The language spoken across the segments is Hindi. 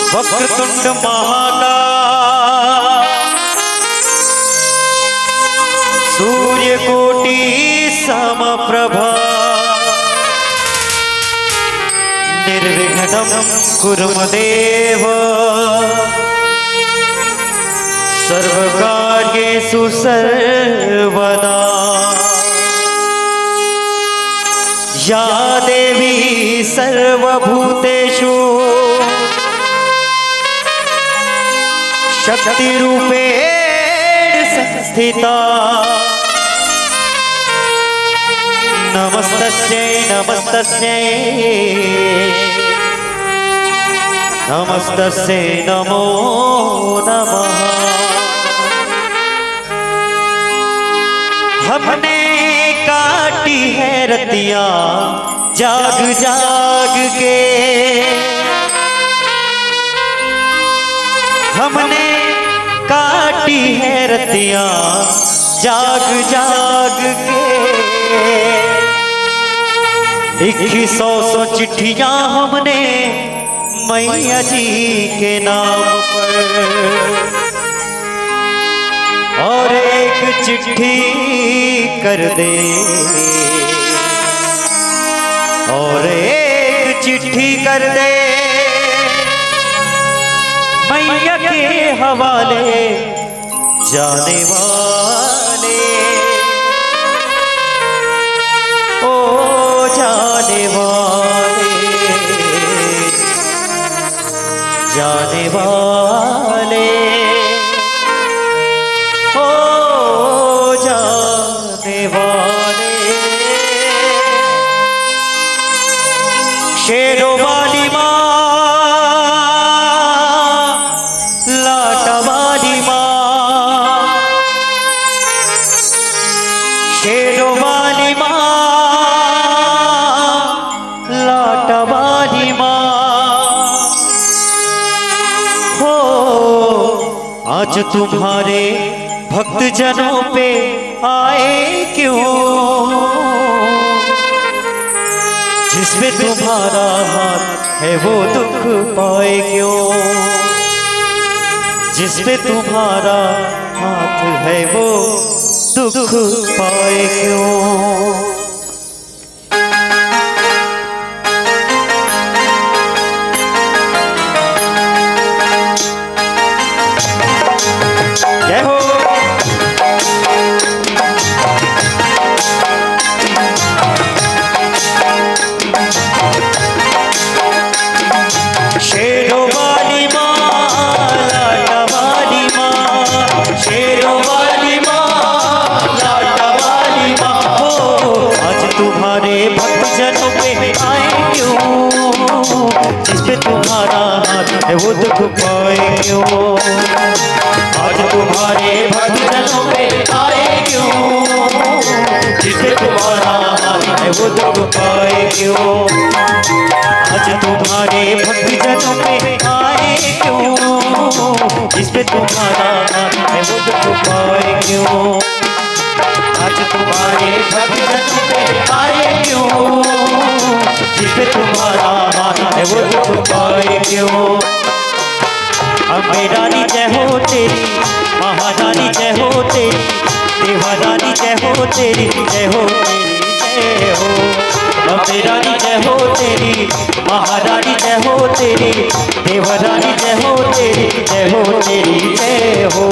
वक्रतुंड महाकाय सूर्यकोटि समप्रभा निर्विघ्नं कुरु देव सर्वकार्येषु सर्वदा। या देवी सर्वभूतेषु शक्तिरूपेण संस्थिता नमस्तस्यै नमस्तस्यै नमस्तस्यै नमो नमः। हमने काटी है रतियां जाग जाग के, हमने काटी है रतियां जाग जाग के। 2100 चिट्ठियां हमने मैया जी के नाम पर, और एक चिट्ठी कर दे, और एक चिट्ठी कर दे मैया के हवाले जाने वाले, ओ जाने वाले जाने वाले, ओ जाने वाले। शेरों वाली माँ, लाटा वाली माँ, शेरों वाली माँ, लाटा वाली माँ हो। आज तुम्हारे भक्त जनों पे आए क्यों, जिसमें तुम्हारा हाथ है वो दुख पाए क्यों, जिसपे तुम्हारा हाथ है वो दुख पाए क्यों। जय हो। शेरों वाली माँ, लाटा वाली माँ, शेरों वाली माँ, लाटा वाली माँ हो। आज तुम्हारे भक्त जनों पे आए क्यों, जिसपे तुम्हारा हाथ है वो दुख पाए क्यों। आज तुम्हारे भक्त जनों पे आए क्यों, जिसपे तुम्हारा हाथ है वो दुख पाए क्यों। आज तुम्हारे भक्त जनों पे आए क्यों, जिसपे तुम्हारा हाथ है वो दुख पाए क्यों। आज तुम्हारे भक्त जनों पे आए क्यों, जिसपे तुम्हारा हाथ है वो दुख पाए क्यों। अम्बे रानी जय हो तेरी, महारानी जय हो तेरी, देवारानी जय हो तेरी, जय हो तेरी जय हो। अम्बे रानी जय हो तेरी, महारानी जय हो तेरी, देवरानी जय हो तेरी, जय हो तेरी जय हो।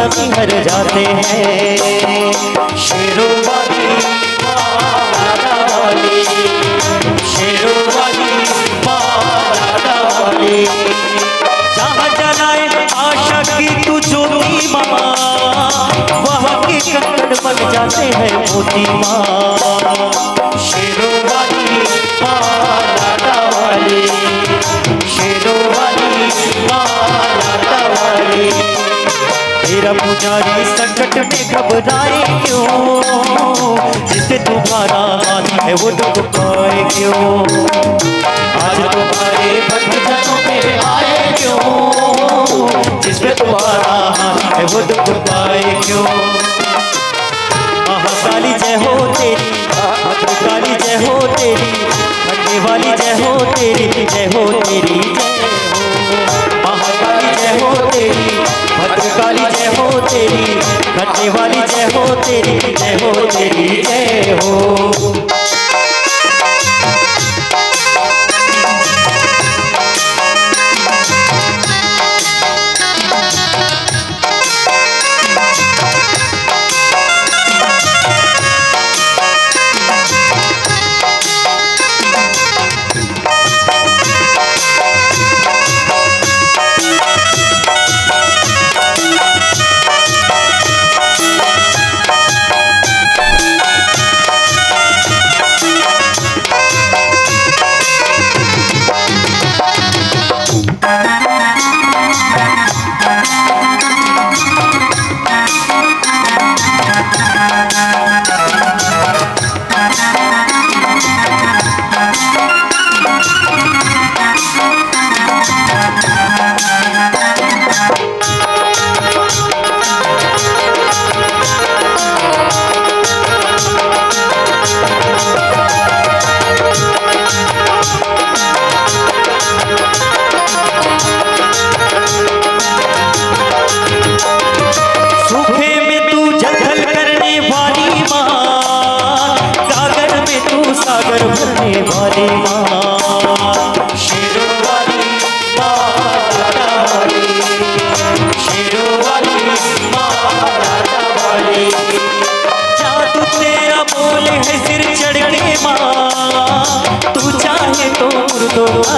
कमी हर जाते हैं। शेरों वाली माला वाली, शेरों वाली माला वाली, जहाँ जलाए आशा की तू ज्योति माँ, वहाँ के कंकड़ बन जाते हैं मोती माँ। शेरों वाली माला वाली, शेरों वाली माला वाली, तेरा पुजारी संकट में घबराए क्यों, जिसे तुम्हारा हाथ है वो दुख पाए क्यों। आज तुम्हारे भक्त जनों में आए क्यों, जिसमें तुम्हारा हाथ है वो दुख पाए क्यों। महाकाली जय हो तेरी, भद्रकाली जय हो तेरी, खंडे वाली जय हो तेरी, जय हो तेरी जय हो। महाकाली जय हो तेरी, भद्रकाली जय हो तेरी, खंडे वाली जय हो तेरी, जय हो तेरी जय हो।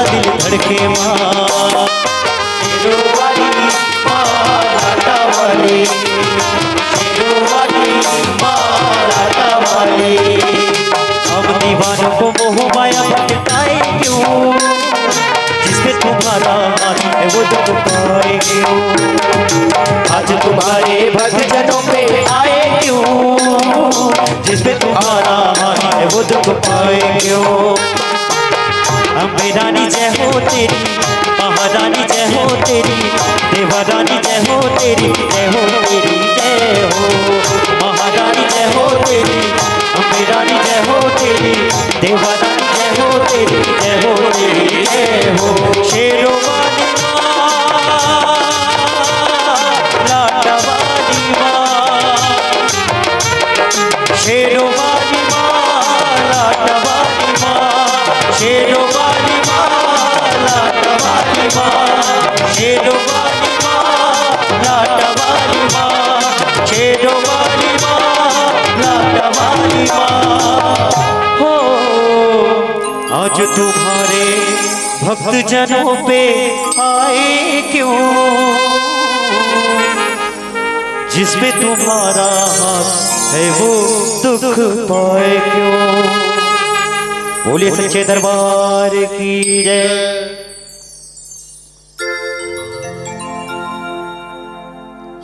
दिल धड़के माँ, शेरों वाली माला वाली, शेरों वाली माला वाली, हम दीवानों को मोह माया भटकाए क्यों, जिसपे तुम्हारा हाथ है वो दुख पाए क्यों। आज तुम्हारे भक्त जनों पे आए क्यों, जिसपे तुम्हारा हाथ है वो दुख पाए क्यों। अम्बे रानी जय हो तेरी, महारानी जय हो तेरी, देवा रानी जय हो तेरी, जय हो तेरी जय हो। महारानी जय हो तेरी, अम्बे रानी जय हो तेरी, देवा रानी जय हो तेरी, जय हो तेरी जय हो। शेरों वाली माँ, लाटा वाली माँ, शेरों वाली माँ, लाटा वाली माँ, शेरों वाली माँ, लाटा वाली माँ, शेरों वाली माँ, लाटा वाली माँ, शेरों वाली माँ, लाटा वाली माँ। हो आज तुम्हारे भक्त जनों पे आए क्यों, जिसमें तुम्हारा हाथ है वो दुख पाए क्यों। बोलिए सच्चे दरबार की जय।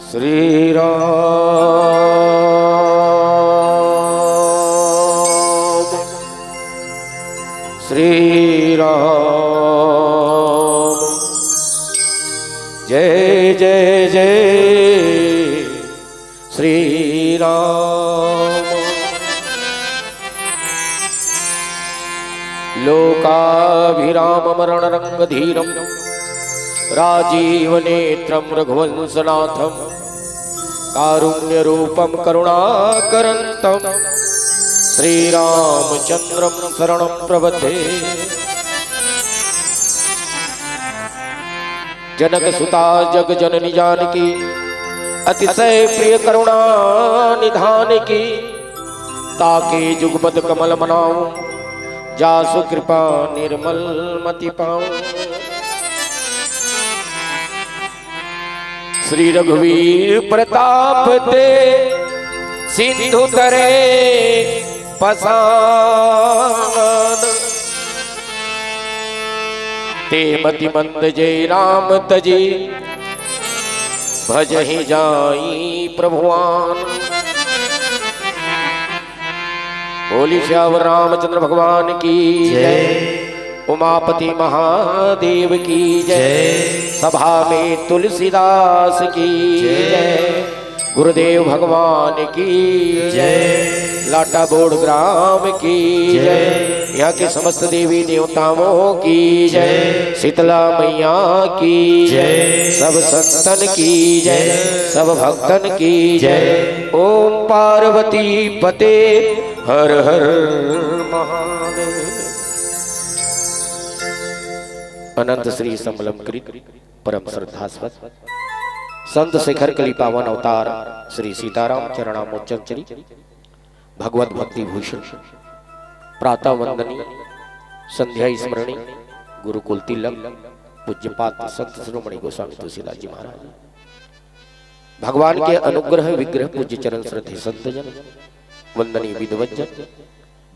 श्री राम श्री राम, जय जय जय श्री राम। लोकाभिरामं रणरंगधीरं राजीवनेत्रं रघुवंशनाथं कारुण्यरूपं करुणाकरन्तं श्रीरामचन्द्रं शरणं प्रपद्ये। जनकसुता जगजननी जानकी अतिशय प्रिय करुणा निधान की, ताके जुगपद कमल मनाऊं, जासु कृपा निर्मल मति पाऊं। श्री रघुवीर प्रताप ते सिंधु तरे पसान, ते मति मंद जय राम तजी, भजहि जाई प्रभुआन। बोली श्याम रामचंद्र भगवान की जय, उमापति महादेव की जय, सभा में तुलसीदास की जय, गुरुदेव भगवान की जय, लाटा बोर्ड ग्राम की जय, यहाँ के समस्त देवी देवताओं की जय, शीतला मैया की जय, सब संतन की जय, सब भक्तन की जय। ओम पार्वती पते हर हर महादेव। अनंत श्री संबलम कृत परम श्रद्धास्पद संत शिखर कली पावन अवतार श्री सीताराम चरणामोचन चरी भगवत भक्ति भूषण प्रातः वंदनी संध्या स्मरणी गुरुकुल तिलक पूज्यपात संत शिरोमणि गोस्वामी तुलसीदास जी महाराज, भगवान के अनुग्रह विग्रह पूज्य चरण श्रद्धे संतजन, वंदनीय विद्वज्जन,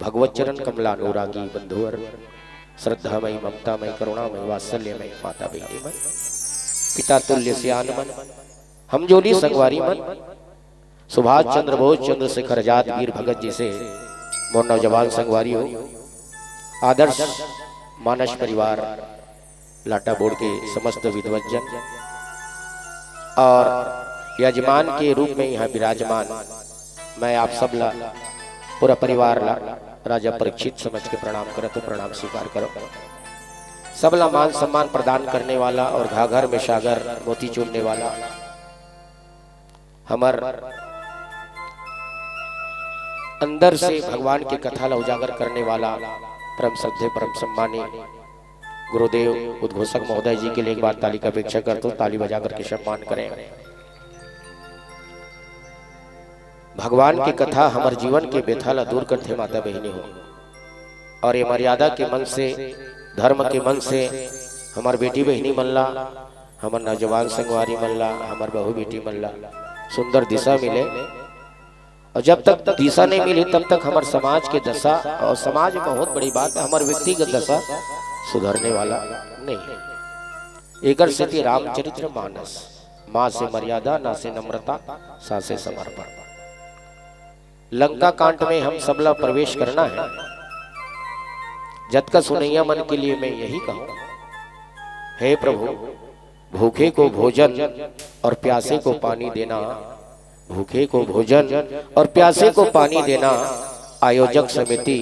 भगवत चरण कमलानुरागी बंधुवर, श्रद्धामयी ममतामयी करुणामयी वात्सल्यमयी माता बहनी मन, पिता तुल्य सियान मन, हम जोली संगवारी मन, सुभाष चंद्र बोस चंद्रशेखर आजाद वीर भगत जी से मोर नौजवान संगवारी हो। आदर्श मानस परिवार लाटा बोर्ड के समस्त विद्वज्जन और यजमान के रूप में यहाँ विराजमान मैं आप सब ला पूरा परिवार ला राजा परीक्षित समझ के प्रणाम करो तो प्रणाम स्वीकार करो। सबला मान सम्मान प्रदान करने वाला और घाघर में सागर मोती चूरने वाला हमार अंदर से भगवान की कथा ला उजागर करने वाला परम श्रद्धे परम सम्मानी गुरुदेव उद्घोषक महोदय जी के लिए एक बार ताली का अपेक्षा करता हूँ, ताली बजाकर के सम्मान करें। भगवान की कथा हमारे जीवन के व्यथा ला दूर करते माता बहनी हो, और ये मर्यादा के मन से धर्म के मन से हमार बेटी बहनी मल्ला, हमार नौजवान संगवारी मल्ला, हमार बहू बेटी मल्ला सुंदर दिशा मिले। और जब तक दिशा नहीं मिली तब तक हमारे समाज के दशा, और समाज में बहुत बड़ी बात है हमारे व्यक्तिगत दशा सुधरने वाला नहीं है। एकर से रामचरित्र मानस, माँ से मर्यादा ना से नम्रता सा से समर्पण। लंका कांड में हम सबला प्रवेश करना है। जत का सुनैया मन के लिए मैं यही कहूं, हे प्रभु भूखे को भोजन और प्यासे को पानी देना, भूखे को भोजन और प्यासे को पानी देना, आयोजक समिति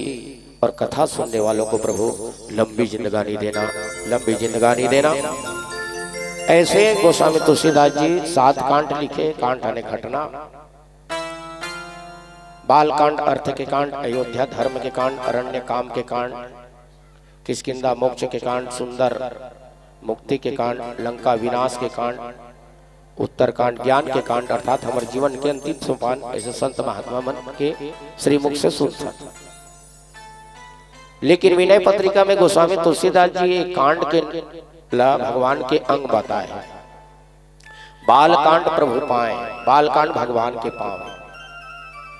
और कथा सुनने वालों को प्रभु लंबी जिंदगानी देना, लंबी जिंदगानी देना। ऐसे गोस्वामी तुलसीदास जी 7 कांड लिखे। कांड आने घटना, बाल कांड, अर्थ के कांड, अयोध्या धर्म के कांड, अरण्य काम के कांड, किष्किंधा मोक्ष के कांड, सुंदर मुक्ति के कांड, लंका विनाश के कांड, उत्तर कांड ज्ञान के कांड, अर्थात हमारे जीवन के अंतिम सोपान ऐसे संत महात्मा मन के श्रीमुख से सुनता। लेकिन विनय पत्रिका में गोस्वामी तुलसीदास जी एक कांड के ला भगवान के अंग बताए। बाल कांड प्रभु पाए, बाल कांड भगवान के पावे,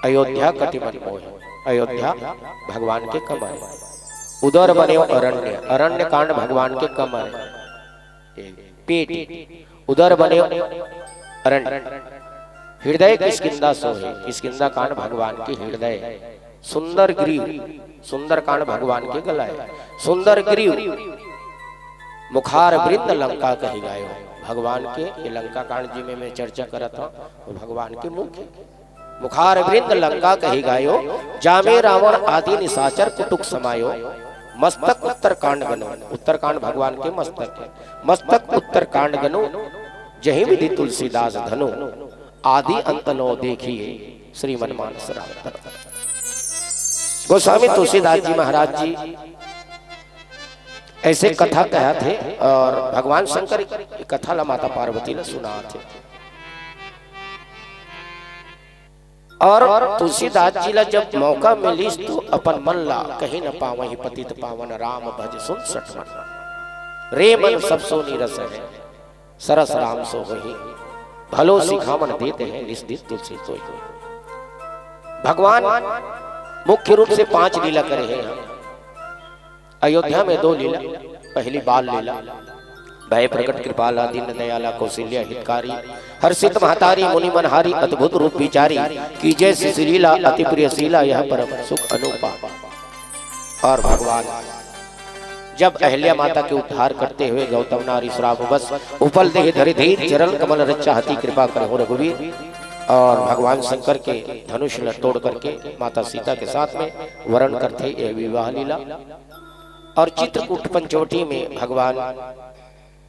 अयोध्या कति मन मोहे, अयोध्या भगवान के कमर, उदर बने अरण्य, अरण्य कांड भगवान के कमर, पेट उदर बने अरण्य, हृदय किष्किंधा सोहे, किष्किंधा कांड भगवान के हृदय, सुंदर ग्रीव, सुंदर कांड भगवान के गलाए, सुंदर ग्रीव, मुखार वृंद लंका कही गायो, भगवान के ये लंका कांड जी में मैं चर्चा करा था, भगवान के मुख मुखार वृंद लंका कही गायो, जामे रावण आदि निशाचर कुटुक समायो, मस्तक उत्तर कांड गनो, उत्तर कांड भगवान के मस्तक है, मस्तक उत्तर कांड गनो, जही विधि तुलसीदास धनो, आदि अंत नो देखिए श्रीमन मानस राम। गोस्वामी तुलसीदास जी महाराज जी ऐसे कथा कहा थे, और भगवान शंकर कथा ला माता पार्वती ने सुना थे। और तुलसीदास जी ला जब मौका मिलिस तो अपन मन ला कहीं न पावहि पतित पावन राम भज सुन सठ मन रे मन सब सो नीरस है सरस राम सो होहि भलो सिखावन देते हैं निस दिन तुलसी सोई। भगवान मुख्य रूप से 5 लीला करे हैं। अयोध्या में 2 लीला, पहली बाल लीला भय प्रकट कृपाला दीन दयाला कौशल्या हितकारी हर्षित महतारी मुनि मनहारी अद्भुत रूप विचारी की जैसी श्रीला अति प्रिय शीला यह परम सुख अनुपा। और भगवान जब अहल्या माता के उद्धार करते हुए गौतम नारी श्राप बस उपल देह धरे धीर चरण कमल रक्षा हति कृपा कर हो रघुवीर। और भगवान शंकर के धनुष तोड़ करके माता सीता के साथ में वर्ण करते यह विवाह लीला। और चित्रकूट पंचवटी में भगवान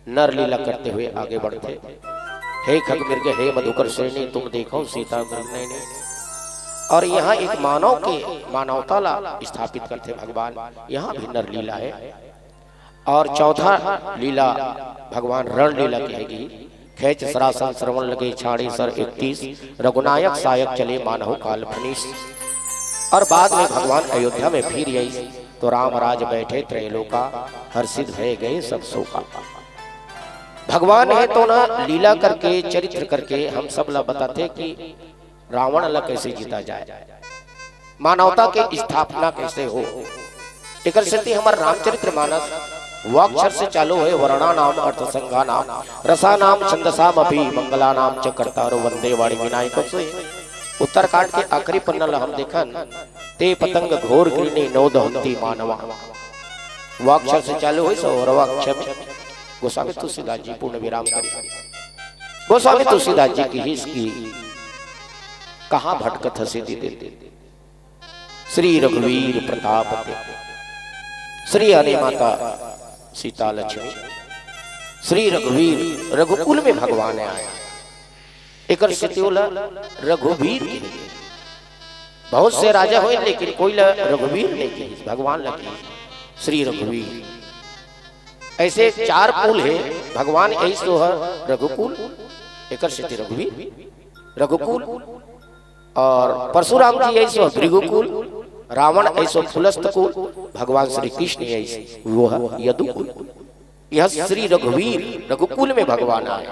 नर लीला करते हुए आगे बढ़ते। हे खग मृग हे मधुकर श्रेणी तुम देखो सीता मृग नैनी। और यहाँ एक मानव के मानवता ला स्थापित करते भगवान, यहाँ भी नर लीला है। और चौथा लीला भगवान रण लीला कहेगी। खेच सरासन श्रवण लगे छाड़ी सर 31 रघुनायक सायक चले मानव काल फनीस। और बाद में भगवान अयोध्या में फिर आई तो राम राज बैठे त्रैलोका हर्षित भय गए सब शोका। भगवान है तो ना लीला करके चरित्र करके हम सब ला बताते कि रावण ला कैसे जीता जाए, मानवता के स्थापना कैसे हो। एक स्थिति हमार रामचरित्र मानस वाक्क्षर से चालू है। वर्णा नाम अर्थ संज्ञा नाम रसा नाम छंदसाम अभी मंगला नाम च कर्ता वंदे वाणी विनायक से। उत्तरकांड के आखिरी पन्ना ला हम देखन ते पतंग घोर गिरने नौ दहंती मानवा। वाक्क्षर से चालू है सो और वाक्क्षर में गोस्वामी तुलसीदास जी पूर्ण विराम करें। गोस्वामी तुलसीदास जी की इसकी कहां भटकत हसी देते श्री रघुवीर प्रताप ते श्री हरे माता सीता लक्ष्मी श्री रघुवीर रघुकुल में भगवान आया। एक रघुवीर की बहुत से राजा हुए लेकिन कोई रघुवीर नहीं की भगवान लगी श्री रघुवीर। ऐसे 4 कुल है भगवान ऐसे तो है रघुकुल एक रघुवीर रघुकुल। और परशुराम जी ऐसे भृगुकुल रावण ऐसो फुलस्त कुल भगवान श्री कृष्ण ऐसे वो है यदुकुल। यह श्री रघुवीर रघुकुल में भगवान आए।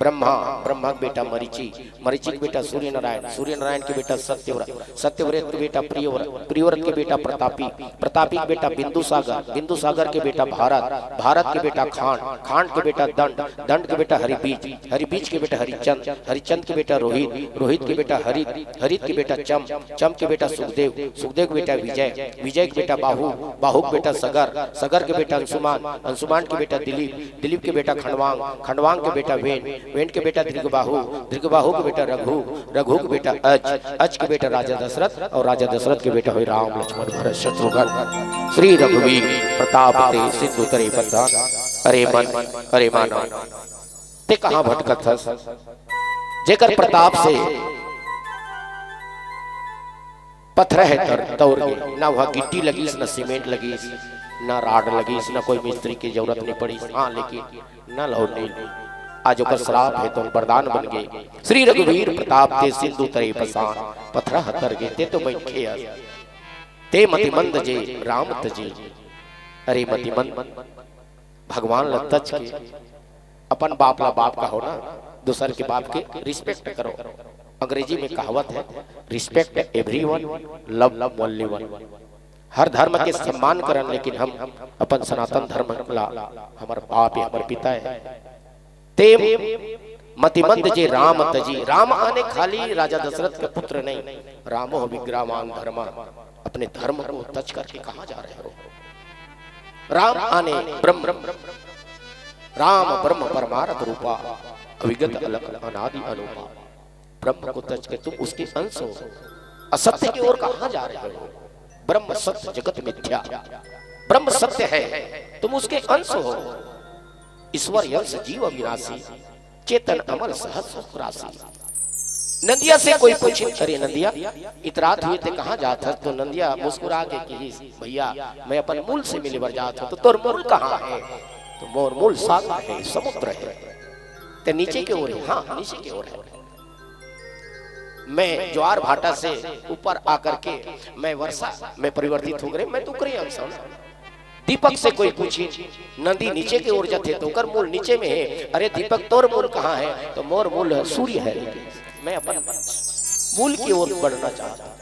ब्रह्मा ब्रह्मा के बेटा मरीचि मरीचि के बेटा सूर्य नारायण सूर्य नारायण के बेटा सत्यव्रत सत्यव्रत के बेटा प्रियव्रत प्रियव्रत के बेटा प्रतापी प्रतापी के बेटा बिंदुसागर बिंदुसागर के बेटा भारत भारत के बेटा खांड खांड के बेटा दंड दंड के बेटा हरिबीज हरिबीज के बेटा हरिचंद हरिचंद के बेटा रोहित रोहित के बेटा हरित हरित के बेटा चम चम के बेटा सुखदेव सुखदेव के बेटा विजय विजय के बेटा बाहु बाहु के बेटा सगर सगर के बेटा अंशुमान अंशुमान के बेटा दिलीप दिलीप के बेटा खंडवांग खंडवांग के बेटा वेन वेन के बेटा दीर्घबाहु दीर्घबाहु के बेटा रघु रघु के बेटा अज के बेटा राजा दशरथ और राजा दशरथ के बेटा हुए राम लक्ष्मण भरत शत्रुघ्न। श्री रघुवीर प्रताप ते सिंधु तरे बंधन अरे मानव ते कहां भटकत हस जेकर प्रताप से पत्थर है तौर के ना वहां गिट्टी लगी ना सीमेंट लगी ना राड लगी ना कोई मिस्त्री की जरूरत नहीं पड़ी। हाँ लेकिन ना लौट नहीं आज ओकर श्राप है तो वरदान बन गए। श्री रघुवीर प्रताप ते सिंधु तरे पसान पत्थर हतर गए ते तो बैठे ते मतिमंद जे राम तजे। अरे मतिमंद भगवान ला तज के अपन बाप ला बाप का हो ना दूसर के बाप के रिस्पेक्ट करो। अंग्रेजी में कहावत है respect everyone love love only one. हर धर्म के सम्मान करन लेकिन हम अपन सनातन धर्म ला हमार बाप है हमार पिता है ते मतिमंद जे राम तजी। राम आने खाली राजा दशरथ के पुत्र नहीं रामो विग्रामान धर्म अपने धर्म को तज करके कहां जा रहे हो। राम आने ब्रह्म राम ब्रह्म परमार्थ रूपा अविगत अलग अनादि अनुपा। ब्रह्म को तज के तुम उसके अंश हो असत्य की ओर कहां जा रहे हो। ब्रह्म सत्य जगत मिथ्या ब्रह्म सत्य है तुम उसके अंश हो। ईश्वर यंश जीव अविनाशी चेतन अमल सहस्र राशि। नंदिया से कोई पूछे अरे नंदिया इतरात हुए थे कहाँ जात है तो नंदिया मुस्कुरा के कि भैया मैं अपन मूल से मिले बर जात हूँ। तो तोर मूल कहाँ है तो मोर मूल सागर है समुद्र है ते नीचे की ओर है। हाँ नीचे की ओर है मैं ज्वार भाटा से ऊपर आकर के मैं वर्षा में परिवर्तित हो गए, मैं तो करी अंश। दीपक से कोई पूछे नदी नीचे की ओर जाते तो कर मूल नीचे में है। अरे दीपक तोर मूल कहाँ है? तो मोर मूल सूर्य है। मैं अपन मूल की ओर बढ़ना चाहता।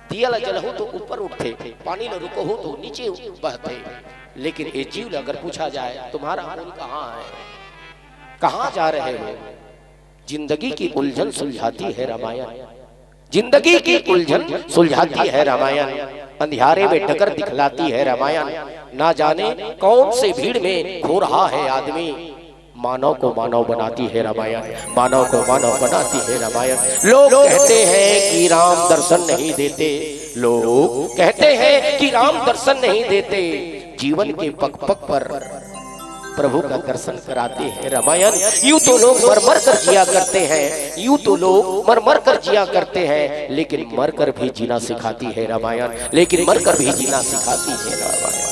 दिया ला जल हो तो ऊपर उठते, पानी न रुको हो तो नीचे बहते। लेकिन ये जीव अगर पूछा जाए तुम्हारा मूल कहाँ है, कहाँ जा रहे हो? जिंदगी की उलझन सुलझाती है रामायण, जिंदगी की उलझन सुलझाती है रामायण। अंधियारे में डगर दिखलाती है रामायण। ना जाने कौन से भीड़ में खो रहा है आदमी। मानव को मानव बनाती है रामायण, मानव को मानव बनाती है रामायण। लोग कहते हैं कि राम दर्शन नहीं देते, लोग कहते हैं कि राम दर्शन नहीं देते। जीवन के पग पग पर प्रभु का दर्शन कराते हैं रामायण। यूं तो लोग मर मर कर जिया करते हैं, यूं तो लोग मर मर कर जिया करते हैं, लेकिन मर कर भी जीना सिखाती है रामायण, लेकिन मर कर भी जीना सिखाती है रामायण।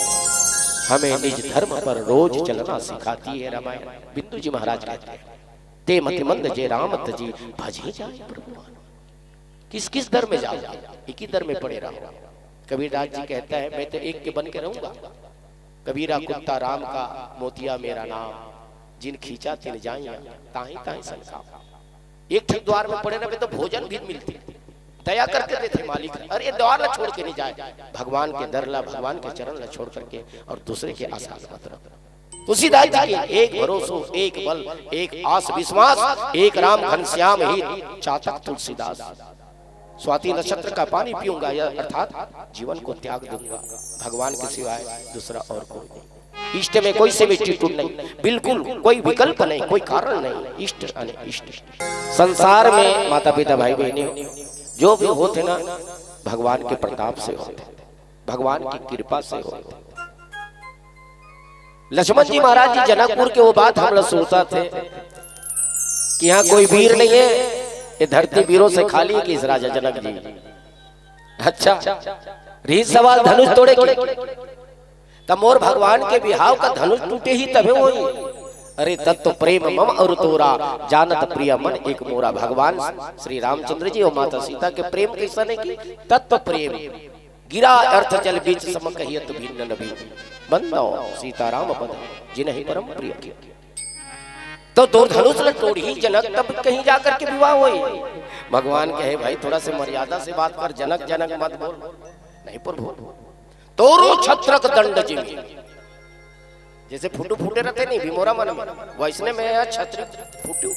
हमें निज धर्म पर रोज चलना सिखाती है रामायण। बिंदु जी महाराज कहते हैं ते मति मंद जे राम तजी भजे जाए प्रभु। किस किस दर में जाओ? एक ही दर में पड़े रहो। कबीरदास जी कहता है मैं तो एक के बन के रहूंगा। कबीरा कुत्ता राम का मोतिया मेरा नाम, जिन खींचा तिन जाइया ताही ताही सनका। एक ठीक द्वार में पड़े रहे तो भोजन भी मिलती, दया करके देते मालिक। अरे द्वार ला छोड़ के नहीं जाए, भगवान के दर ला, भगवान के चरण ला छोड़ करके और दूसरे के आशा मत रखो। तुलसीदास जी के एक भरोसो, एक बल, एक आस विश्वास, एक राम घनश्याम ही चातक तुलसीदास। स्वाति नक्षत्र का पानी पीऊंगा, यह अर्थात जीवन को त्याग दूंगा, भगवान के सिवाय दूसरा और कोई नहीं। इष्ट में कोई से विचित्र नहीं, बिल्कुल कोई विकल्प नहीं, कोई कारण नहीं। इष्ट इष्ट संसार में माता पिता भाई बहने जो भी होते ना भगवान के प्रताप से होते, भगवान की कृपा से होते। लक्ष्मण जी महाराज जी जनकपुर के वो बात हम लोग सुनता थे कि यहाँ कोई वीर नहीं है, ये धरती वीरों से खाली है कि इस राजा जनक जी। अच्छा रीत सवाल धनुष तोड़े के तब मोर भगवान के बिहाव का धनुष टूटे ही तबे होई। अरे तत्व प्रेम मम और तोरा जानत प्रिय मन एक मोरा। भगवान श्री रामचंद्र जी और माता सीता के प्रेम कैसा नहीं की तत्व प्रेम गिरा अर्थ जल बीच सम कहियत भिन्न नबी बंदो सीताराम पद जिन्हि परम प्रिय की। तो दो धनुष न तोड़ ही जनक तब कहीं जाकर के विवाह हुई। भगवान कहे भाई थोड़ा से मर्यादा से बात कर, जनक जनक मत बोल। नहीं प्रभु तोरो छत्रक दंड जिमी, जैसे फुटू फूटे रहते नहीं भीमोरा मन में, वैसने में छत्र फुटू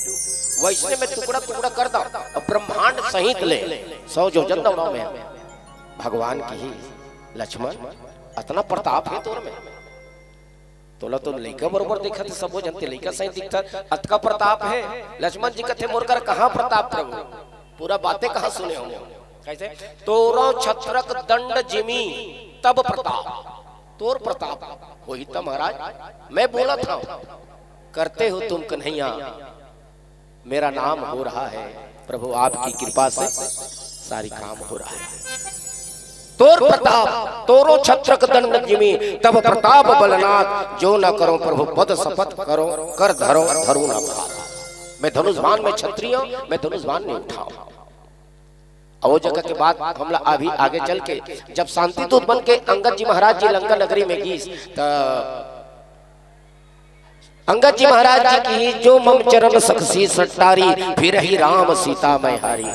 वैसने में टुकड़ा टुकड़ा कर दो और ब्रह्मांड सहित ले 100 जोजन दौड़ाओ में। भगवान की ही लक्ष्मण इतना प्रताप है तोर में। तोला तो लइका बरोबर देखा थे, सब जनते लइका सही दिखता, अतका प्रताप है। लक्ष्मण जी कथे मोरकर कहाँ प्रताप प्रभु, पूरा बातें कहाँ सुने होंगे। कैसे तोरो छत्रक दंड जिमी तब प्रताप, तोर प्रताप हो ही था महाराज। मैं बोला था करते हो तुम कन्हैया, मेरा नाम हो रहा है प्रभु, आपकी कृपा से सारी काम हो रहा है। तोर प्रताप तोरो छत्रक दंड जिमी तब प्रताप बलनाथ, जो न करो प्रभु पद शपथ करो कर धरो धरू न भात। मैं धनुष्बाण में क्षत्रिय, मैं धनुष्बाण नहीं उठाओ। और जगह के बाद हम अभी आगे चल के जब शांति दूत बन के अंगद जी महाराज जी लंका नगरी में गई, अंगद जी महाराज जी की जो मम चरण सखसी सट्टारी, फिर ही राम सीता मैं हारी।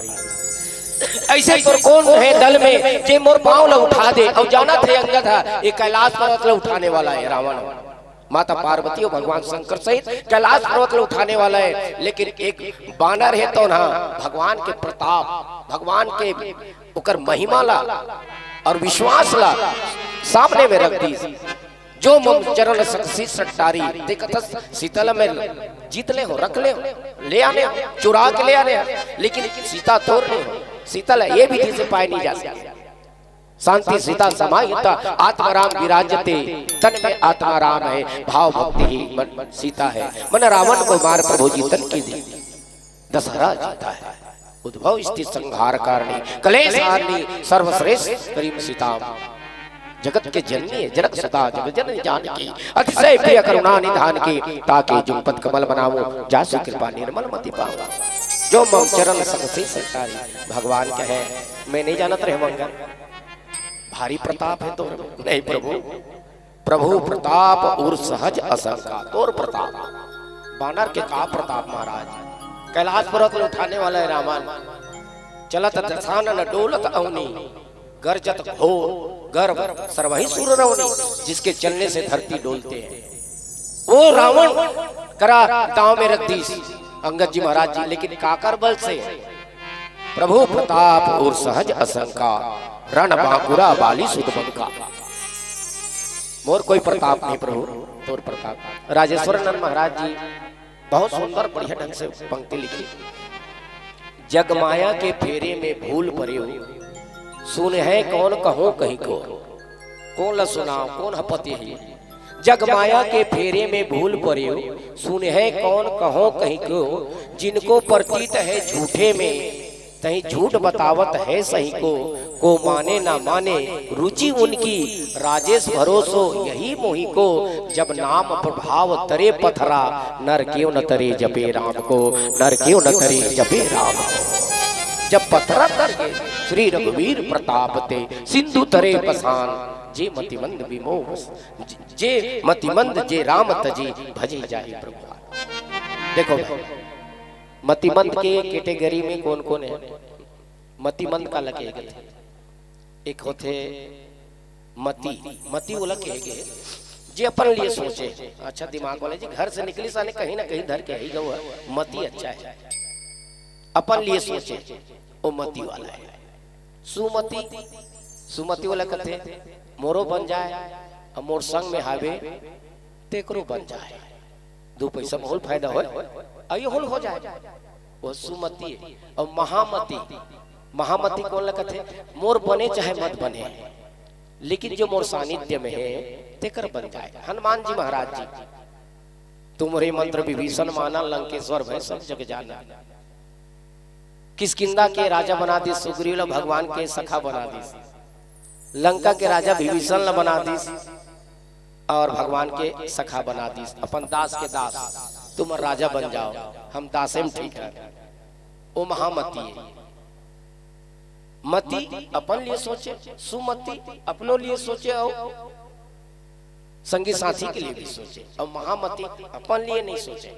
ऐसे तो कौन है दल में जे मोर पांव ला उठा दे। और जाना थे अंगद है ये कैलाश पर्वत ला उठाने वाला है रावण, माता पार्वती और भगवान शंकर सहित कैलाश पर्वत ला उठाने वाला है। लेकिन एक बानर है तो ना भगवान के प्रताप, भगवान के उकर महिमा ला और विश्वास ला सामने में रख दी। जो मम चरण सखसी सट्टारी, देखा सीता में जीत ले हो, रख ले हो, ले आने हो, चुरा के ले आने हो, लेकिन सीता तोड़ नहीं हो। सीता ये विधि से पाए नहीं जा सकती। शांति सीता समाहिता आत्माराम विराजते, तन में आत्माराम है, भाव भक्ति ही मन सीता है। मन रावण को मार प्रभु जी तन की दी, दशहरा जीता है। उद्भव स्थिति संहार कारणी कलेश हारणी सर्वश्रेष्ठ करीम सीता, जगत के जननी जनक सुता जगत जननी जानकी, अतिशय प्रिय करुणा निधान की, ताकि जुगपत कमल बनाऊं जासु कृपा निर्मल मति पाऊं। जो मम चरण सकसी सरकारी। भगवान कहे मैं नहीं जानत रहे मंगल भारी प्रताप है तो नहीं प्रभु, प्रभु प्रताप और सहज असंका। तोर प्रताप बानर के का प्रताप महाराज, कैलाश पर्वत उठाने वाला है रामन। चलत दशानन डोलत अवनी, गरजत घोर गर्भ सर्वहि सुर रवनी। जिसके चलने से धरती डोलते हैं वो रावण करा दांव में रख दी अंगद जी महाराज जी, लेकिन काकर बल से। प्रभु प्रताप और सहज असंका, रण बांकुरा बाली सुध बंका। मोर कोई प्रताप नहीं प्रभु, तोर प्रताप। राजेश्वर नंद महाराज जी बहुत सुंदर बढ़िया ढंग से पंक्ति लिखी। जगमाया के फेरे में भूल परियो, सुन है कौन कहो कहीं को। कौन ल सुनाओ कौन हपति है। जगमाया के फेरे में भूल परियो, सुन है कौन कहो कहीं को। जिनको प्रतीत है झूठे में, तही झूठ बतावत है सही को माने ना माने रुचि उनकी। राजेश भरोसो यही मोही को, जब नाम प्रभाव तरे पथरा। नर क्यों न तरे जपे राम को, नर क्यों न तरे जपे राम को। जब पथरा करके श्री रघुवीर प्रताप ते, सिंधु तरे पसान। जे मतिमंद विमोह, जे मतिमंद जे राम तजी, भजे जाए प्रभु। देखो मतिमंद के कैटेगरी में कौन कौन है। मतिमंद का लगे एक होते मती, मती वो लगे जे अपन लिए सोचे। अच्छा दिमाग वाले जी घर से निकली साने कहीं ना कहीं धर के ही गवा, मती अच्छा है अपन लिए सोचे, वो मती वाला है। सुमति, सुमति वाला कहते मोरो बन जाए और मोर संग में हावे तेकरो बन जाए। दो पैसा में होल फायदा हो आइए होल हो जाए, वो सुमति है। और महामति, महामति कौन लगते मोर बने चाहे मत बने, लेकिन जो मोर सानिध्य में है तेकर बन जाए। हनुमान जी महाराज जी तुम्हारे मंत्र विभीषण माना, लंकेश्वर भय सब जग जाना। किष्किंधा के राजा बना दी, सुग्रीव भगवान के सखा बना दी, लंका के राजा विभीषण बना दी और भगवान के सखा बना दी। अपन दास के दास तुम राजा बन जाओ, हम दासे में ठीक है। वो महामती है। मती अपन लिए सोचे, सुमति अपनों लिए सोचे और संगी साथी के लिए भी सोचे। और महामती अपन लिए नहीं सोचे,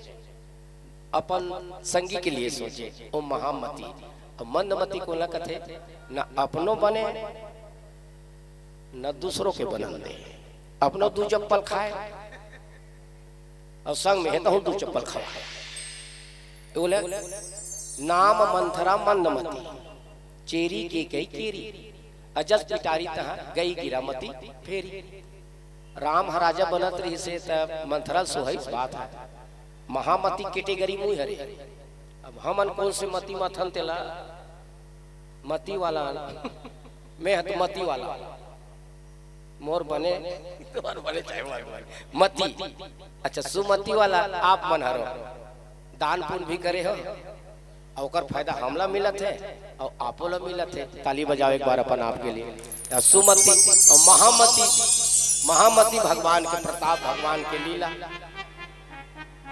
अपन संगी के लिए सोचे, वो महामती। और मंदमती को न कथे न अपनों बने न दूसरों के बनन दे। अपनों दू चप्पल खाए और संग में है तो दू चप्पल खाए। बोले नाम मंथरा मंदमती, चेरी के गई केरी। अजस पिटारी तहा गई गिरामती फेरी। राम राजा बनत रही से तब मंथरा सोहई बात है। महामती कैटेगरी मुई हरे। अब हमन कौन से मती मथन तेला मती वाला मैं तो मती वाला मोर बने बने चाहे मती। अच्छा सुमति वाला आप मन हरो, दान पुण्य भी करे हो और फायदा हमला मिलत है और आपो ला मिलत है। ताली बजाओ एक बार अपन आपके लिए। सुमति और महामती, महामती भगवान के प्रताप, भगवान के लीला।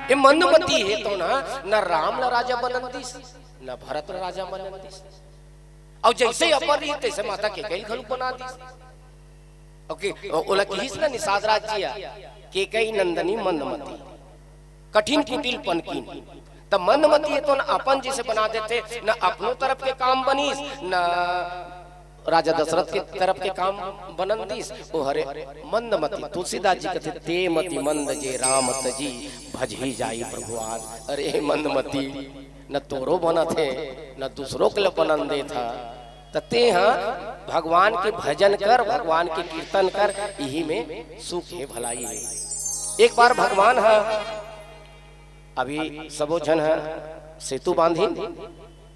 ये मंदमती है तो न राम न राजा बनन दिस, न भरत राजा बनन दिस। और जैसे अपन रही तैसे माता के कई घलू बना दिस। ओके ओला किस ना निषाद राज्य के कई नंदनी मंदमती, कठिन कुटिल पनकीन। तब मंदमती है तो न अपन जैसे बना देते, न अपनों तरफ के काम बनीस, न राजा दशरथ के तरफ के काम बनन दिस। ओ हरे मंदमती। तुलसीदास जी कहते ते मति मंद जे राम तजी, भजही जाई प्रभुआन। अरे मंदमती न तोरो बना थे न दूसरों के लिए बनन दे था। तते हाँ भगवान के भजन कर, भगवान के कीर्तन कर, यही में सुख है भलाई है। एक बार भगवान है अभी सबो जन है सेतु बांधी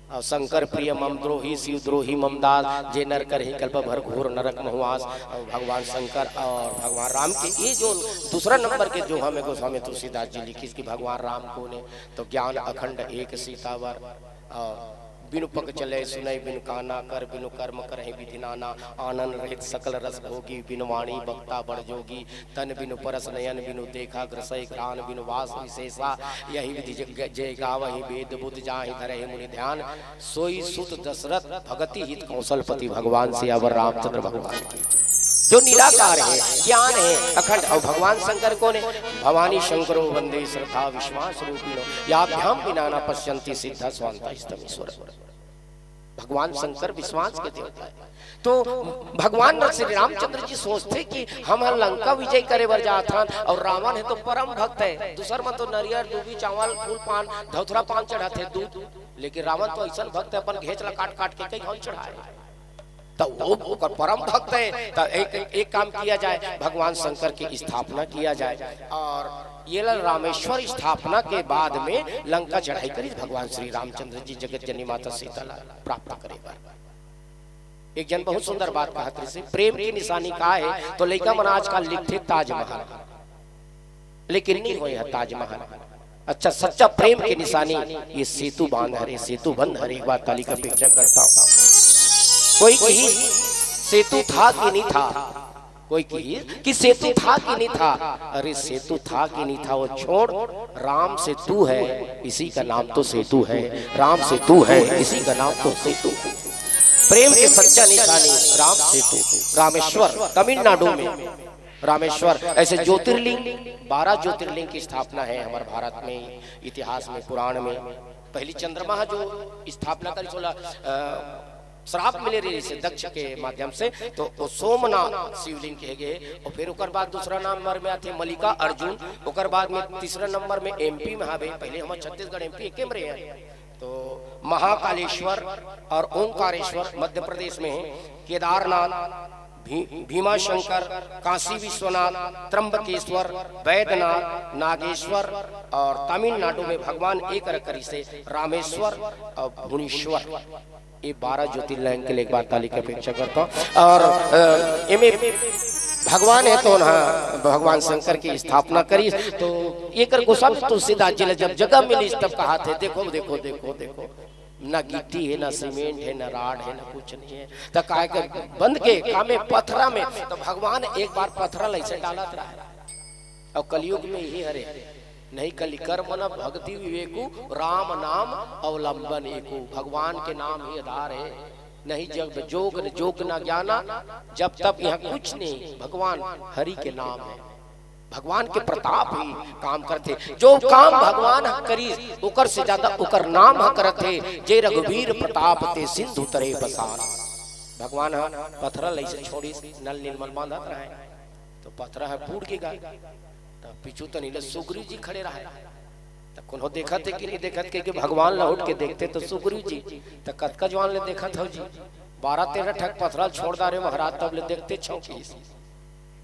और शंकर प्रिय मम द्रोही शिव द्रोही ममदास, जे नर कर ही कल्प भर घोर नरक महुआस। और भगवान शंकर और भगवान राम के ये जो दूसरा नंबर के जो हमें गोस्वामी तुलसीदास जी लिखी कि भगवान राम को ने तो ज्ञान अखंड एक सीतावर और बिनु पग चले सुनय बिनु काना कर बिनु कर्म करहि विधि नाना आनंद रहित सकल रस भोगी बिनु वाणी वक्ता बड़ जोगी तन बिनु परस नयन बिनु देखा ग्रसय घ्राण बिनु वास विशेषा यही विधि जय गावहि वेद बुद्ध जाहि धरहि मुनि ध्यान सोई सुत दशरथ भगति हित कौशलपति भगवान सियावर रामचंद्र भगवान जो निराकार है, ज्ञान है अखंड। और भगवान शंकर कौन है? भवानी शंकरो वंदे श्रद्धा विश्वास रूपिणो याभ्याम बिना न पश्यन्ति सिद्धा स्वांता स्तमीश्वर। भगवान शंकर विश्वास के देवता है। तो भगवान श्री रामचंद्र जी सोचते कि हम लंका विजय करे बर जात हन और रावण है तो परम भक्त है, दूसर में तो नरियर दूबी चावल फूल पान धौथरा पान चढ़ाते दूध, लेकिन रावण तो ऐसा भक्त है अपन घेचला काट काट के कहीं हल चढ़ाए। तो वो परम भक्त है। तो एक काम किया जाए, भगवान शंकर की स्थापना किया जाए और ये रामेश्वर स्थापना के बाद में लंका चढ़ाई करी भगवान श्री रामचंद्र जी जगत जननी माता सीता प्राप्त करेगा। एक जन बहुत सुंदर बात कहा से प्रेम की निशानी का है तो लड़का मन आजकल लिखते ताजमहल, लेकिन नहीं हुए ताजमहल। अच्छा सच्चा प्रेम की निशानी ये सेतु बांध है, सेतु बंध है। एक बार ताली का अपेक्षा करता हूँ, कोई कही सेतु था कि नहीं था, कोई कही कि सेतु था कि नहीं था। अरे सेतु था कि नहीं था वो छोड़, राम से तू है इसी का नाम तो सेतु है, राम से तू है इसी का नाम तो सेतु। प्रेम के सच्चा निशानी राम सेतु। रामेश्वर तमिलनाडु में रामेश्वर ऐसे ज्योतिर्लिंग 12 ज्योतिर्लिंग की स्थापना है हमारे भारत में, इतिहास में पुराण में। पहली चंद्रमा जो स्थापना करी 16 श्राप मिले रही से दक्ष के माध्यम से, तो सोमनाथ शिवलिंग कहे गए। और फिर उकर बाद दूसरा नंबर में आते मल्लिका अर्जुन, उकर बाद में तीसरा नंबर में एमपी में आवे। पहले हमारे छत्तीसगढ़ एमपी एक में रहे। तो महाकालेश्वर और ओंकारेश्वर मध्य प्रदेश में है। केदारनाथ, भीमाशंकर, काशी विश्वनाथ, त्र्यंबकेश्वर, वैद्यनाथ, नागेश्वर और तमिलनाडु में भगवान एक रकरी से रामेश्वर और भुवनेश्वर। ये 12 ज्योतिर्लिंग के लिए एक बार ताली की अपेक्षा करता हूँ। और भगवान है तो ना भगवान शंकर की स्थापना करी। तो ये कर गोस्वामी तुलसीदास जी ने जब जगह मिली तब कहा थे देखो देखो देखो देखो, ना गिट्टी है ना सीमेंट है ना राड है ना कुछ नहीं है। तो कहा कि बंद के कामे पत्थरा में, तो भगवान एक बार पत्थरा ऐसे डालत रहा है। और कलयुग में यही हरे नहीं कली कर्म न भक्ति विवेकु राम नाम अवलंबन एकु। भगवान के नाम ही आधार है, नहीं जग जोग न जोग न ज्ञाना, जब तब यहाँ कुछ नहीं, भगवान हरि के नाम है। भगवान के प्रताप ही काम करते, जो काम भगवान करी उकर से ज्यादा उकर नाम करते। जे रघुवीर प्रताप ते सिंधु तरे बसान। भगवान पत्थर ऐसे छोड़ी नल निर्मल बांधा रहा है, तो पत्थर है फूट के गाय। तो पीछू तो नीले सुग्रीव जी खड़े रहे। तो कोनो देखा थे कि नहीं देखत के भगवान लौट के देखते तो सुग्रीव जी तो कतका जवान ले देखत हो जी 12-13 ठक पत्थर छोड़ दारे महाराज तब ले देखते छौकी।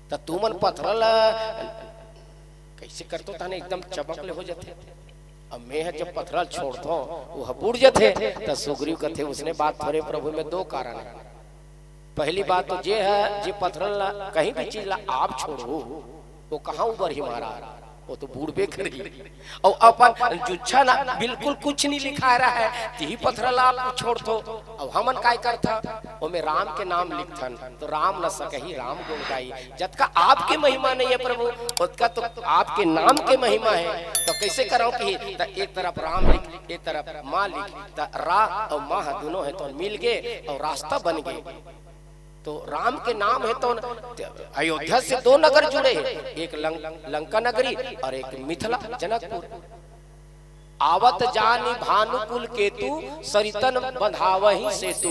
तो तुमन पत्थर कैसे करतो ताने एकदम चमक ले हो जाते। अब मैं जब पत्थर छोड़ दो वो बुड़ जाते। तो सुग्रीव कथे उसने बात थोड़े प्रभु में 2 कारण है। पहली बात तो ये है जे पत्थर कहीं भी चीज ला आप छोड़ो वो कहाँ ऊपर ही मारा, वो तो बूढ़बे करी। और अपन जुच्छा ना बिल्कुल कुछ नहीं लिखा रहा है, यही पत्थर ला आप छोड़ दो। अब हमन काय करता वो में राम के नाम लिखथन, तो राम न सकही राम गुण गाई। जब का आपके महिमा नहीं है प्रभु, उसका तो आपके नाम के महिमा है। तो कैसे करो कि एक तरफ राम लिख एक तरफ माँ लिख, तो रा और माँ दोनों है तो मिल गए और रास्ता बन गए। तो राम के नाम है तो अयोध्या से 2 नगर जुड़े हैं, एक लंका नगरी और एक मिथिला जनकपुर। आवत जानी भानुकुल केतु सरितन बंधावही सेतु।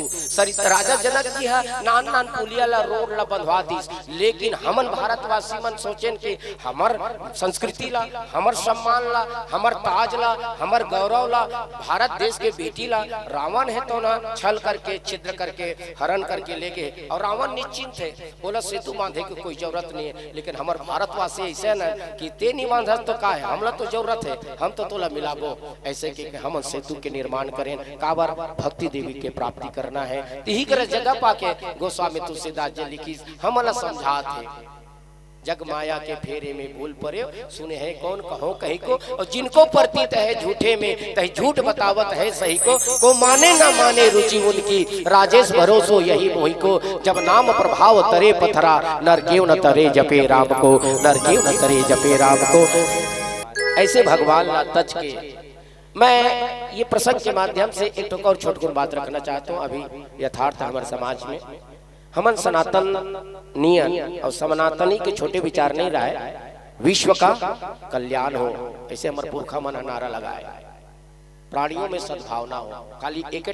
राजा जनक जी है नान नान पुलिया ला रोड ला बंधवा दीस, लेकिन हमन भारतवासी मन सोचेन कि हमर संस्कृति ला, हमर सम्मान ला, हमर ताज ला, हमर गौरव ला, भारत देश के बेटी ला रावण है तो ना छल करके छिद्र करके हरण करके लेके। और रावण निश्चिंत है, बोला सेतु बांधे की कोई जरूरत नहीं है। लेकिन हमर भारतवासी ऐसे न कि ते नहीं बांधा तो का है, हमला तो जरूरत है, हम तो तोला मिलाबो। ऐसे कि हम सेतु के निर्माण करें, काबर भक्ति देवी के प्राप्ति करना है। यही कर जगह पाके गोस्वामी तुलसीदास जी लिखी हमला समझाते जग माया के फेरे में भूल पड़े, सुने हैं कौन कहो कहीं को, और जिनको प्रतीत है झूठे में तही झूठ बतावत है सही को माने ना माने रुचि उनकी, राजेश भरोसो यही मोही को, जब नाम प्रभाव तरे पथरा, नर क्यों न तरे जपे राम को, नर क्यों न तरे जपे राम को। ऐसे भगवान तज के मैं ये प्रसंग के माध्यम से एक तो और छोटकुन बात रखना चाहता हूँ। अभी यथार्थ हमारे समाज में हमन सनातन नियन और सनातनी के छोटे विचार नहीं रहा है, विश्व का कल्याण हो, ऐसे हमारे पुरखा मन नारा लगाए, प्राणियों में सद्भावना हो, खाली एक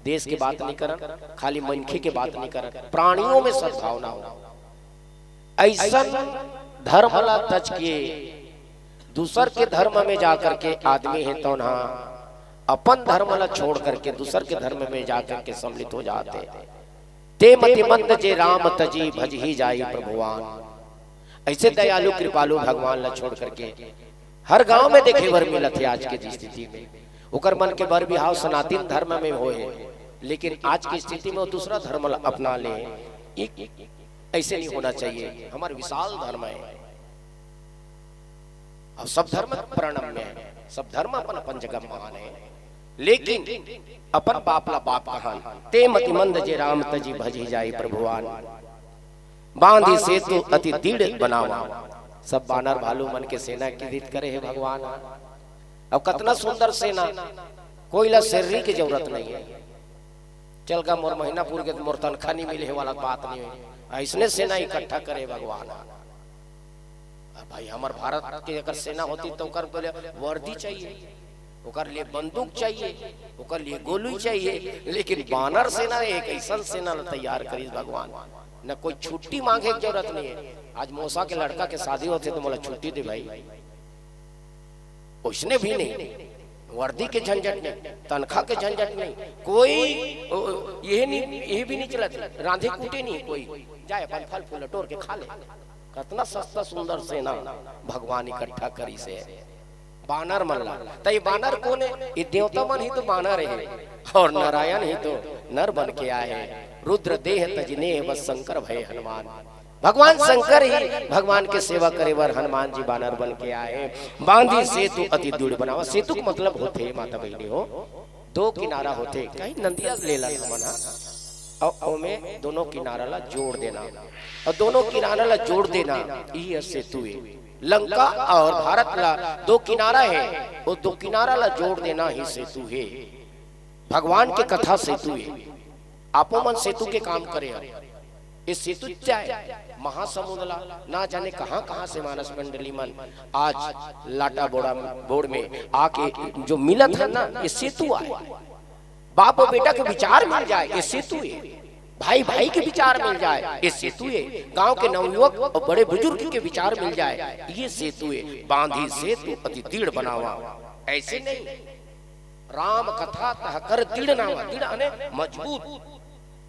देश की बात नहीं करन, खाली मनखे की बात नहीं करन, प्राणियों में सद्भावना हो। ऐसा धर्म ला तज के दूसर के धर्म में जाकर के आदमी है तो ना अपन धर्म ला छोड़ करके दूसर के धर्म में जाकर के सम्मिलित हो जाते। ते मति मंद जे राम तजी भज ही जाई प्रभुवान। ऐसे दयालु कृपालु भगवान ला छोड़ करके हर गांव में देखे बर मिलत है आज के स्थिति में, ओकर मन के बर बिहाव सनातन धर्म में होए, लेकिन आज की स्थिति में वो दूसरा धर्म अपना ले। ऐसे नहीं होना चाहिए, हमारा विशाल धर्म है और सब धर्म प्रणम्य है, सब धर्म अपन अपन जगह महान है, लेकिन अपन बापला बाप कहान। ते मति मंद जे राम तजी भजी जाई प्रभुवान, बांधी सेतु अति दृढ़ बनावा। सब बानर भालू मन के सेना की रीत करे है भगवान। अब कितना सुंदर सेना, कोई ला शरीर की जरूरत नहीं है, चल का मोर महीनापुर के मोर तनखा नहीं मिले वाला बात नहीं है, ऐसने सेना इकट्ठा करे भगवान। भाई हमारे भारत की अगर सेना होती तो ओकर बोले वर्दी चाहिए, ओकर लिए बंदूक चाहिए, ओकर लिए गोली चाहिए, लेकिन बानर सेना एक ऐसा सेना तैयार करी भगवान, न कोई छुट्टी मांगे की जरूरत नहीं है। आज मौसा के लड़का के शादी होते तो बोला छुट्टी दे भाई, उसने भी नहीं, वर्दी के झंझट नहीं, तनख्वाह के झंझट नहीं, कोई ये नहीं, ये भी नहीं चलता, रांधे कूटे नहीं, कोई जाए अपन फल फूल टोर के खा ले। कितना सस्ता सुंदर सेना भगवान इकट्ठा करी से बानर मल्ला। तो ये बानर कौन है? ये देवता मन ही तो बानर है, और नारायण ही तो नर बन के आए हैं। रुद्र देह तजने बस शंकर भय हनुमान, भगवान शंकर ही भगवान के सेवा करे बर हनुमान जी बानर बन के आए। बांधी सेतु अति दूर बनावा, सेतु का मतलब होते माता बहनी हो दो किनारा होते, कहीं नंदिया ले ला मना और में दोनों किनारा ला जोड़ देना, और दोनों किनारा ला जोड़ देना ये सेतु है। लंका और भारत ला दो किनारा है, वो दो किनारा ला जोड़ देना ही सेतु है। भगवान के कथा सेतु है, आपो मन सेतु के काम करे। इस सेतु चाहे महासमुद्र ला ना जाने कहां कहां से मानस मंडली मन आज लाटा बोड़ा बोर्ड में आके जो मिलत है ना, ये सेतु आए। बाप और बेटा के विचार मिल जाए, ये सेतु है। भाई भाई के विचार मिल जाए, ये सेतु है। गांव के नवयुवक और बड़े बुजुर्ग के विचार मिल जाए, ये सेतु है। बांधी सेतु अति दृढ़ बनावा, ऐसे नहीं राम कथा तह कर दृढ़ नावा, दृढ़ अने मजबूत,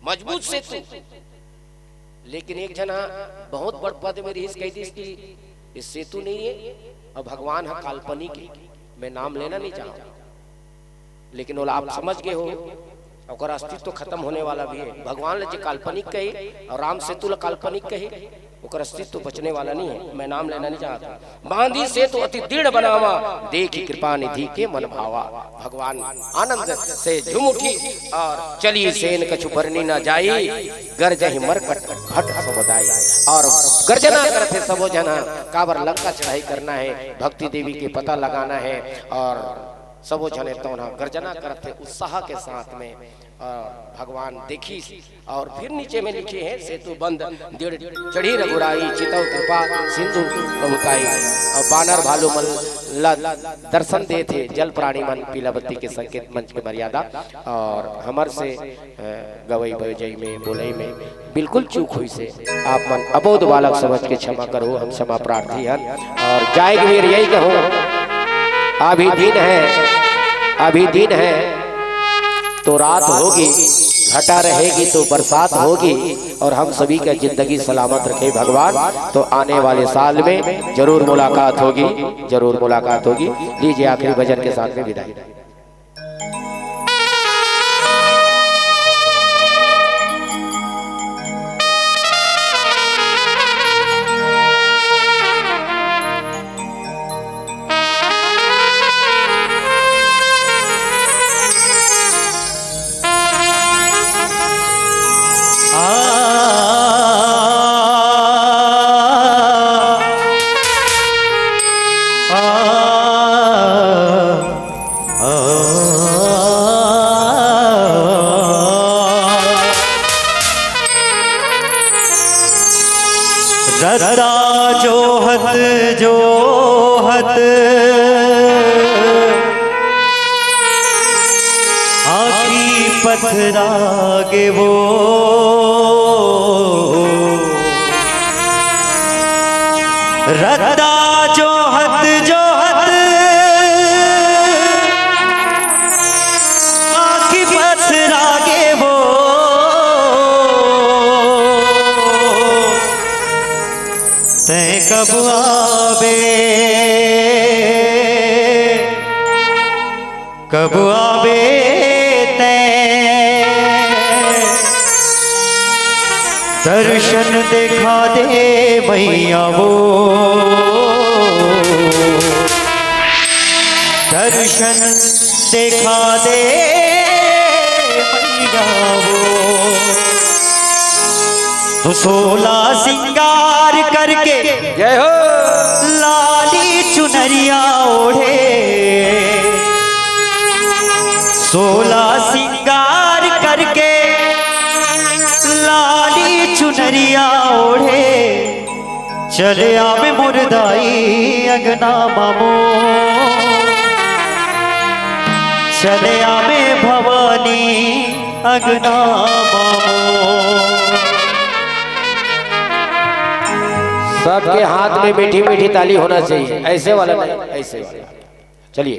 मजबूत सेतु। लेकिन एक जना बहुत बड़ पद में रही कही थी कि ये सेतु नहीं है और भगवान है काल्पनिक है। मैं नाम लेना नहीं चाहता, लेकिन वो आप समझ गए हो, और अस्तित्व खत्म होने वाला भी है। भगवान ले काल्पनिक कहे और राम सेतु ला काल्पनिक कहे, ओकर अस्तित्व बचने वाला नहीं है। मैं नाम लेना नहीं चाहता। बांधी सेतु अति दृढ़ बनावा, देखी कृपा निधि के मन भावा। भगवान आनंद से झूम उठी और चली सेन कछु बरनी न जाई, गरजहि मरकट भट समुदाय। और गर्जना करते सबो जना, काबर लंका चढ़ाई करना है, भक्ति देवी के पता लगाना है, और सबो जने तो ना गर्जना करते उत्साह के साथ में। और भगवान देखी और फिर नीचे में लिखे हैं सेतु बंद चढ़ी रघुराई, चितव कृपा सिंधु बहुताई। और बानर भालू मन दर्शन दे थे, जल प्राणी मन पीलावती के संकेत मंच की मर्यादा। और हमर से गवई बजई में बोलई में बिल्कुल चूक हुई से आप मन अबोध बालक समझ के क्षमा करो, हम क्षमा प्रार्थी हैं। और जाएगी फिर यही कहूँ, अभी दिन है, अभी दिन है तो रात होगी, घटा रहेगी तो बरसात होगी, और हम सभी का जिंदगी सलामत रखे भगवान। तो आने वाले साल में जरूर मुलाकात होगी, जरूर मुलाकात होगी। लीजिए आखिरी भजन के साथ में विदाई। रता जोहत जोहत आखी पथरागे वो रता जोहत जोहत आखी पथरागे वो तै कब आवे तै दर्शन दिखा दे मैया वो दर्शन दिखा दे मैया वो तो 16 सिंगार करके जय हो लाली चुनरिया ओढ़े 16 सिंगार करके लाली चुनरिया ओढ़े चले आवे मुरदाई अगना मामो चले आवे भवानी अगना मामो सबके हाथ में मीठी मीठी ताली होना चाहिए, ऐसे वाला नहीं, ऐसे वाला। चलिए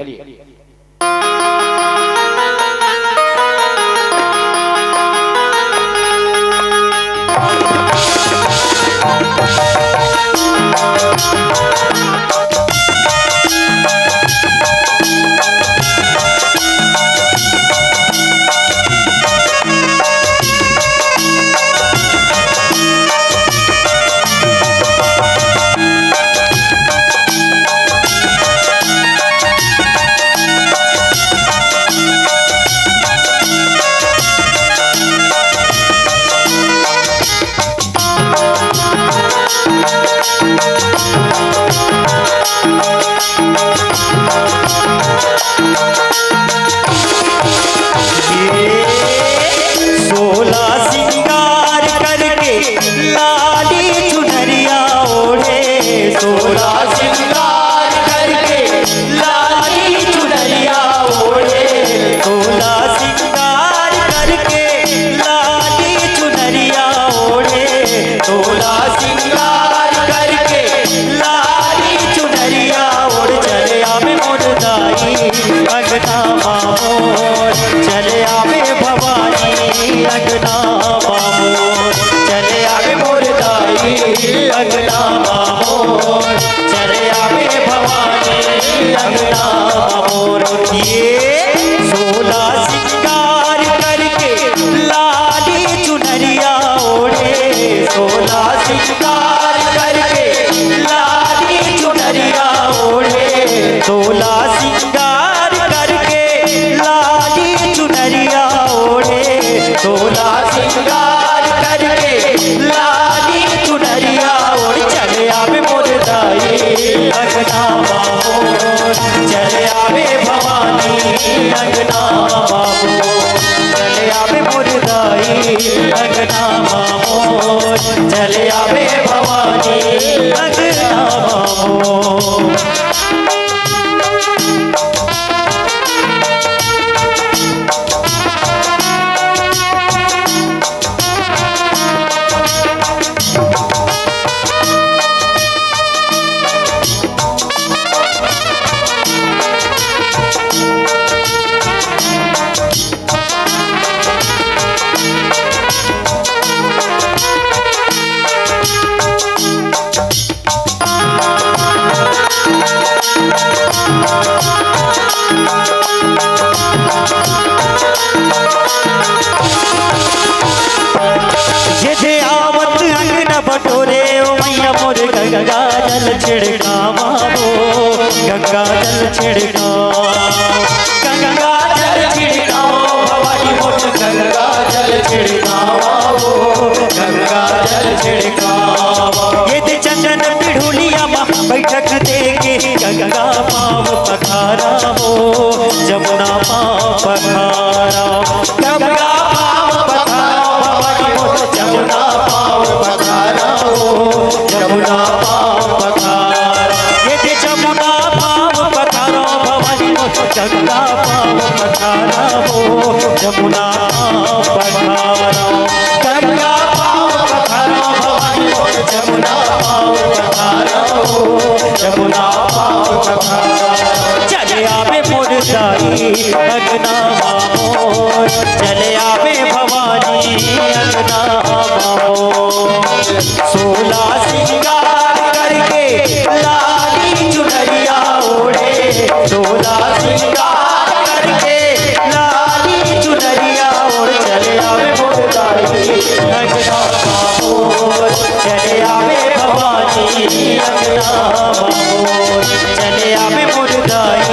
चले आवे भवानी अगना मामो बटोरे ओ मैया मोर गंगा जल छिड़का मामो गंगा जल छिड़का गंगा जल छिड़का भवानी मोर गंगा जल छिड़का मामो गंगा जल छिड़का ये दे चंदन पिढ़ुलिया मा बैठक देके गंगा पाव पखारा हो जमुना पाव पखारा गंगा पाव पखारा भवानी मोर जमुना पाव पखारा हो जमुना अंगना मामोर चले आवे भवानी अंगना मामोर। 16 सिंगार करके लाली चुनरिया ओढ़े, 16 सिंगार करके लाली चुनरिया ओढ़ चले आवे मुर्दाई अंगना मामोर चले आवे भवानी अंगना मामोर चले आवे मुर्दाई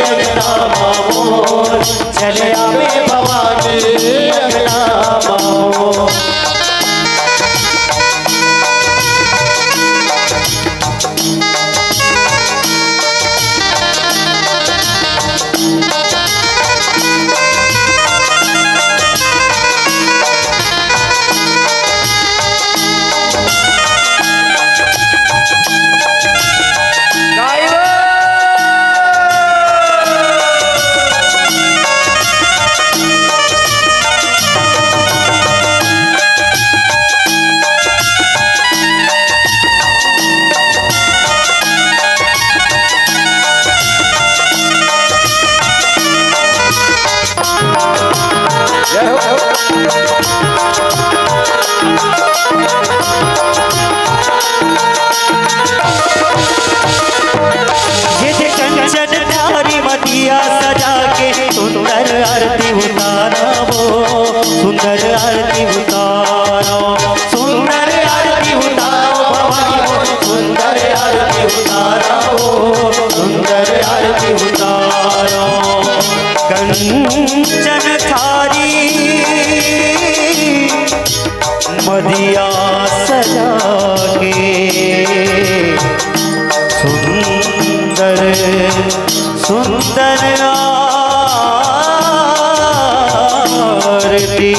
अंगना मामोर चले आवे भवानी अंगना मामोर। सजा के सुंदर आरती उतारा वो, सुंदर आरती उतारो, सुंदर आरती उतारो भवानी वो, सुंदर आरती उतारो, सुंदर आरती उतारो। कंचन थारी मदिया सजा के सुंदर सुंदर आरती,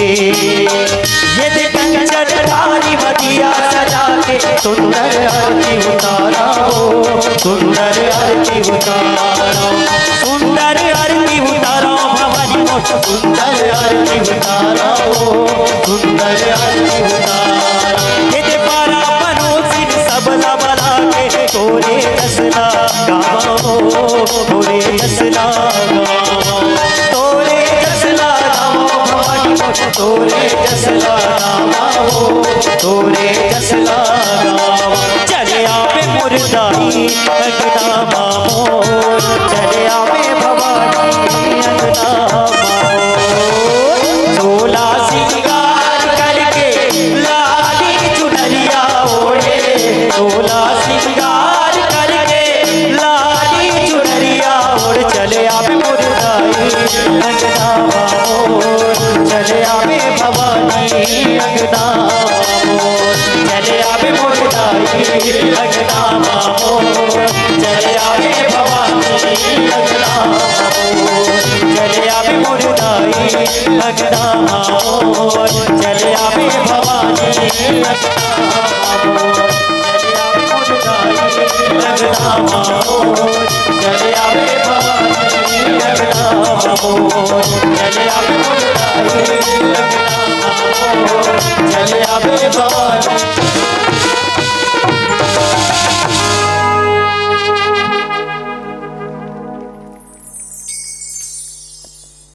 ये कंचन थारी मदिया सजा के सुंदर आरती उतारा हो, सुंदर आरती उतारो, सुंदर आरती उतारो भवानी को, सुंदर आरती उतारो, सुंदर आरती उतारो। ये पारा मनोसिन सबला बला के तोरे जसना गावो, तोरे जसना गावो, तोरे जसना गावो भवानी को, तोरे जसना गावो, तोरे जसना गावो। चले आवे मुर्दाई अंगना मामोर चले आवे भवानी अंगना मामोर। 16 सिंगार करके लाली चुनरिया ओढ़े, 16 सिंगार करके लाली चुनरिया ओढ़ चले आवे मुर्दाई अंगना मामोर चले आवे भवानी अंगना मामोर चले आवे मुर्दाई अंगना मामोर चले आवे भवानी अंगना मामोर चले आवे मुर्दाई अंगना मामोर चले आवे भवानी अंगना मामोर चले आवे मुर्दाई अंगना मामोर चले आवे भवानी अंगना मामोर चले आवे मुर्दाई अंगना मामोर चले आवे भवानी।